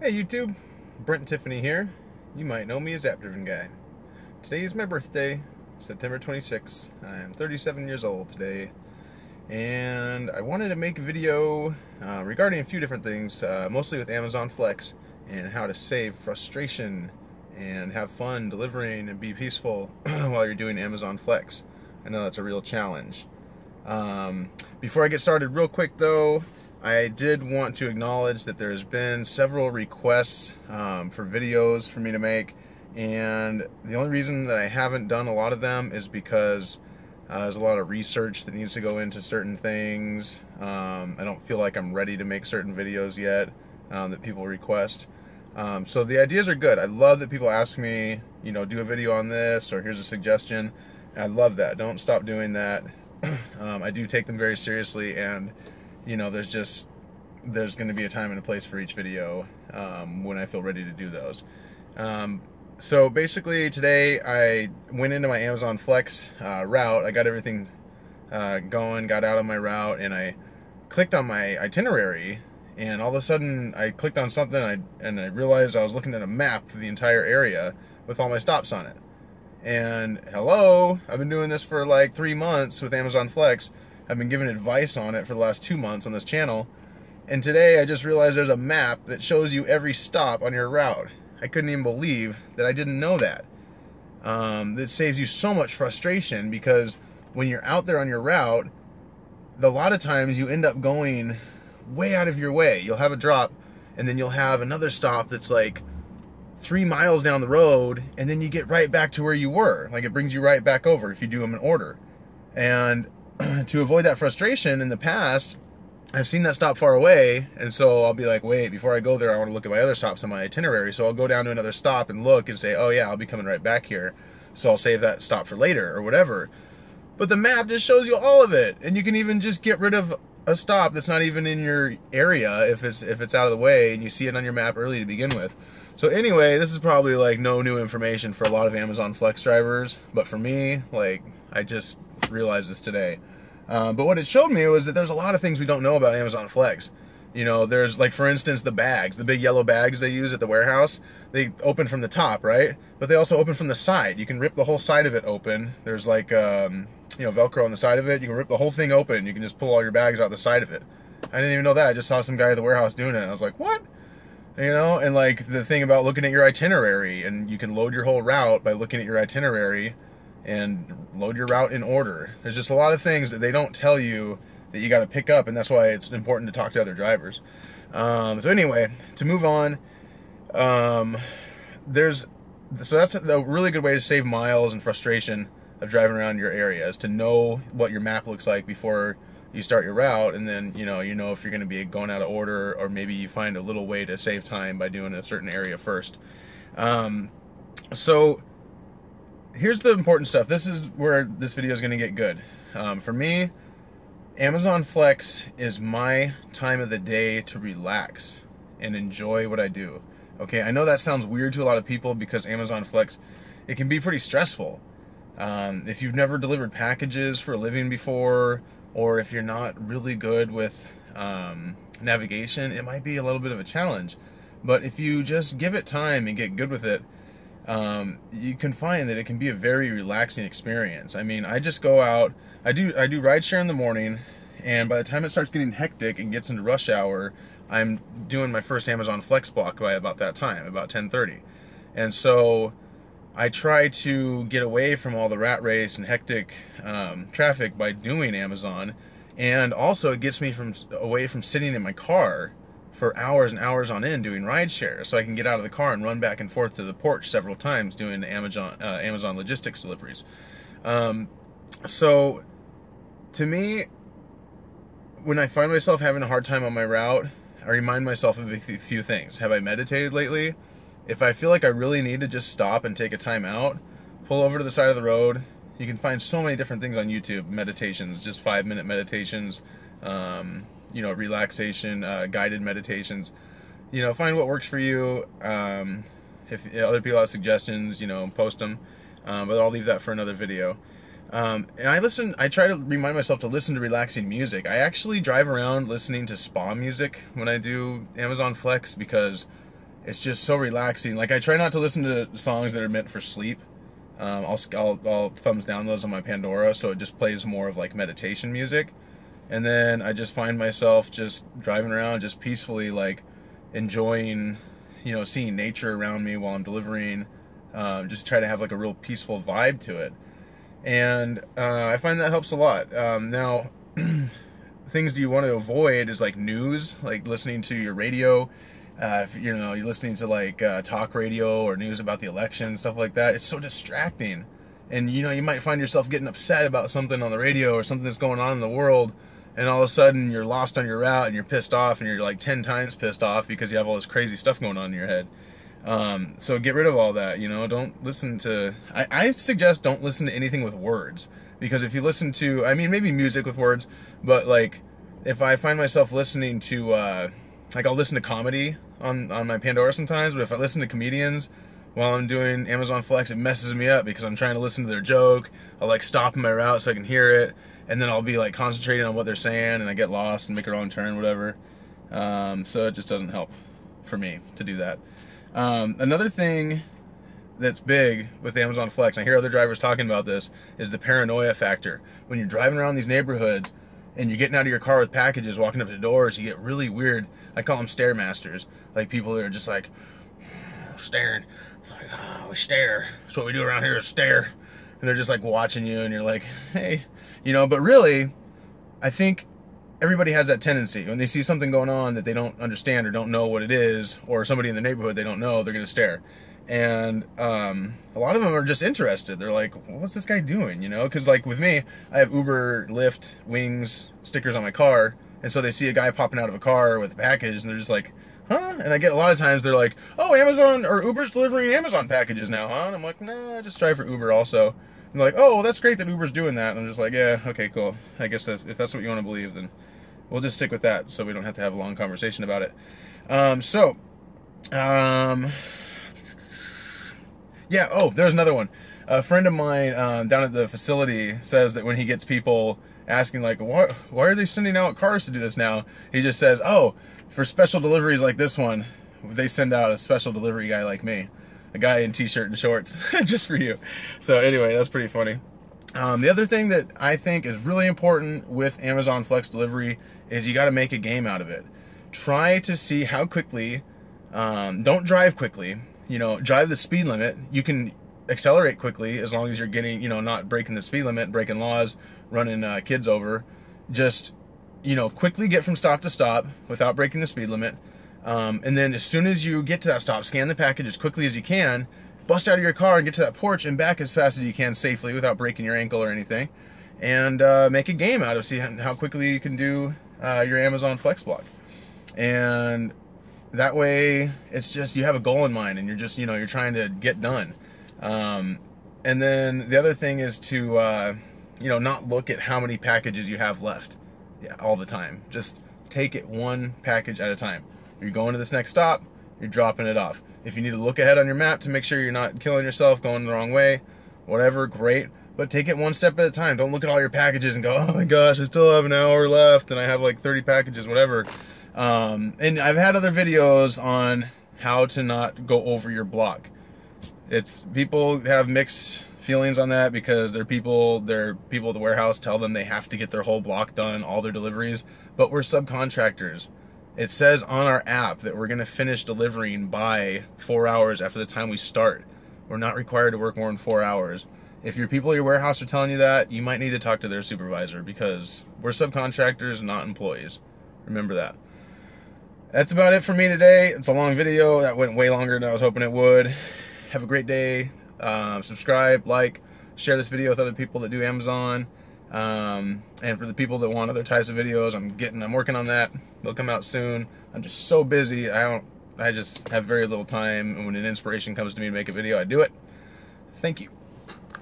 Hey YouTube, Brent and Tiffany here. You might know me as App Driven Guy. Today is my birthday, September 26th. I'm 37 years old today, and I wanted to make a video regarding a few different things, mostly with Amazon Flex and how to save frustration and have fun delivering and be peaceful while you're doing Amazon Flex. I know that's a real challenge. Before I get started, real quick though, I did want to acknowledge that there's been several requests for videos for me to make, and the only reason that I haven't done a lot of them is because there's a lot of research that needs to go into certain things. I don't feel like I'm ready to make certain videos yet that people request. So the ideas are good. I love that people ask me, you know, do a video on this, or here's a suggestion. I love that. Don't stop doing that. I do take them very seriously, and you know, there's going to be a time and a place for each video when I feel ready to do those. So basically today I went into my Amazon Flex route. I got everything going, got out of my route, and I clicked on my itinerary, and all of a sudden I clicked on something and I realized I was looking at a map of the entire area with all my stops on it. And hello, I've been doing this for like 3 months with Amazon Flex. I've been giving advice on it for the last 2 months on this channel. And today I just realized there's a map that shows you every stop on your route. I couldn't even believe that I didn't know that. That saves you so much frustration, because when you're out there on your route, a lot of times you end up going way out of your way. You'll have a drop, and then you'll have another stop that's like 3 miles down the road, and then you get right back to where you were. Like, it brings you right back over if you do them in order. And to avoid that frustration, in the past, I've seen that stop far away, and so I'll be like, wait, before I go there, I want to look at my other stops on my itinerary. So I'll go down to another stop and look and say, oh yeah, I'll be coming right back here, so I'll save that stop for later or whatever. But the map just shows you all of it, and you can even just get rid of a stop that's not even in your area if it's out of the way, and you see it on your map early to begin with. So anyway, this is probably like no new information for a lot of Amazon Flex drivers, but for me, like, I just realized this today. But what it showed me was that there's a lot of things we don't know about Amazon Flex. You know, there's, like, for instance, the bags, the big yellow bags they use at the warehouse. They open from the top, right? But they also open from the side. You can rip the whole side of it open. There's like, you know, Velcro on the side of it. You can rip the whole thing open. You can just pull all your bags out the side of it. I didn't even know that. I just saw some guy at the warehouse doing it, and I was like, what? You know, and like the thing about looking at your itinerary, and you can load your whole route by looking at your itinerary and load your route in order. There's just a lot of things that they don't tell you that you got to pick up, and that's why it's important to talk to other drivers. So anyway, to move on, so that's a really good way to save miles and frustration of driving around your area, is to know what your map looks like before you start your route, and then you know if you're going to be going out of order, or maybe you find a little way to save time by doing a certain area first. So here's the important stuff. This is where this video is going to get good. For me, Amazon Flex is my time of the day to relax and enjoy what I do. Okay, I know that sounds weird to a lot of people, because Amazon Flex, it can be pretty stressful. If you've never delivered packages for a living before, or if you're not really good with navigation, it might be a little bit of a challenge. But if you just give it time and get good with it, you can find that it can be a very relaxing experience. I mean, I just go out, I do rideshare in the morning, and by the time it starts getting hectic and gets into rush hour, I'm doing my first Amazon Flex block by about that time, about 10:30. And so I try to get away from all the rat race and hectic traffic by doing Amazon, and also it gets me away from sitting in my car for hours and hours on end doing rideshare, so I can get out of the car and run back and forth to the porch several times doing Amazon logistics deliveries. So to me, when I find myself having a hard time on my route, I remind myself of a few things. Have I meditated lately? If I feel like I really need to just stop and take a time out, pull over to the side of the road. You can find so many different things on YouTube, meditations, just 5-minute meditations, you know, relaxation, guided meditations. You know, find what works for you. If other people have suggestions, you know, post them. But I'll leave that for another video. And I try to remind myself to listen to relaxing music. I actually drive around listening to spa music when I do Amazon Flex, because It's just so relaxing. Like, I try not to listen to songs that are meant for sleep. I'll thumbs down those on my Pandora, so it just plays more of like meditation music. And then I just find myself just driving around, just peacefully, like, enjoying, you know, seeing nature around me while I'm delivering. Just try to have like a real peaceful vibe to it. And I find that helps a lot. Now, things you want to avoid is like news, like listening to your radio. If you know, you're listening to like talk radio or news about the election, stuff like that, it's so distracting. And you know, you might find yourself getting upset about something on the radio or something that's going on in the world, and all of a sudden you're lost on your route and you're pissed off, and you're like 10 times pissed off because you have all this crazy stuff going on in your head. So get rid of all that, you know. Don't listen to, I suggest don't listen to anything with words, because if you listen to, I mean, maybe music with words, but like if I find myself listening to like, I'll listen to comedy on my Pandora sometimes, but if I listen to comedians while I'm doing Amazon Flex, it messes me up because I'm trying to listen to their joke. I'll like stop in my route so I can hear it, and then I'll be like concentrating on what they're saying, and I get lost and make a wrong turn, whatever. So it just doesn't help for me to do that. Another thing that's big with Amazon Flex, I hear other drivers talking about this, is the paranoia factor. When you're driving around these neighborhoods and you're getting out of your car with packages, walking up to doors, you get really weird. I call them stare masters. Like people that are just like staring. It's like, oh, we stare. That's what we do around here, is stare. And they're just like watching you, and you're like, hey, you know. But really, I think everybody has that tendency. When they see something going on that they don't understand or don't know what it is, or somebody in the neighborhood they don't know, they're gonna stare. And a lot of them are just interested. They're like, what's this guy doing, you know? Because like with me, I have Uber, Lyft, Wings stickers on my car, and so they see a guy popping out of a car with a package, and they're just like, huh? And I get a lot of times they're like, oh, Amazon or Uber's delivering Amazon packages now, huh? And I'm like, nah, I just try for Uber also. And they're like, oh, well, that's great that Uber's doing that. And I'm just like, yeah, okay, cool. I guess that if that's what you want to believe, then we'll just stick with that, so we don't have to have a long conversation about it. Yeah, oh, there's another one. A friend of mine down at the facility says that when he gets people asking, like, why are they sending out cars to do this now? He just says, oh, for special deliveries like this one, they send out a special delivery guy like me. A guy in t-shirt and shorts, just for you. So anyway, that's pretty funny. The other thing that I think is really important with Amazon Flex Delivery is you got to make a game out of it. Try to see how quickly, don't drive quickly, you know, drive the speed limit. You can accelerate quickly as long as you're getting, you know, not breaking the speed limit, breaking laws, running kids over. Just, you know, quickly get from stop to stop without breaking the speed limit. And then as soon as you get to that stop, scan the package as quickly as you can, bust out of your car and get to that porch and back as fast as you can safely without breaking your ankle or anything. And make a game out of, see how quickly you can do your Amazon Flex block. And that way, it's just, you have a goal in mind, and you're just, you know, you're trying to get done. And then the other thing is to, you know, not look at how many packages you have left, all the time. Just take it one package at a time. You're going to this next stop, you're dropping it off. If you need to look ahead on your map to make sure you're not killing yourself, going the wrong way, whatever, great. But take it one step at a time. Don't look at all your packages and go, oh my gosh, I still have an hour left and I have like 30 packages, whatever. And I've had other videos on how to not go over your block. People have mixed feelings on that because people at the warehouse tell them they have to get their whole block done, all their deliveries, but we're subcontractors. It says on our app that we're going to finish delivering by 4 hours after the time we start. We're not required to work more than 4 hours. If your people at your warehouse are telling you that, you might need to talk to their supervisor, because we're subcontractors, not employees. Remember that. That's about it for me today. It's a long video. That went way longer than I was hoping it would. Have a great day. Subscribe, like, share this video with other people that do Amazon. And for the people that want other types of videos, I'm working on that. They'll come out soon. I'm just so busy. I just have very little time, and when an inspiration comes to me to make a video, I do it. Thank you.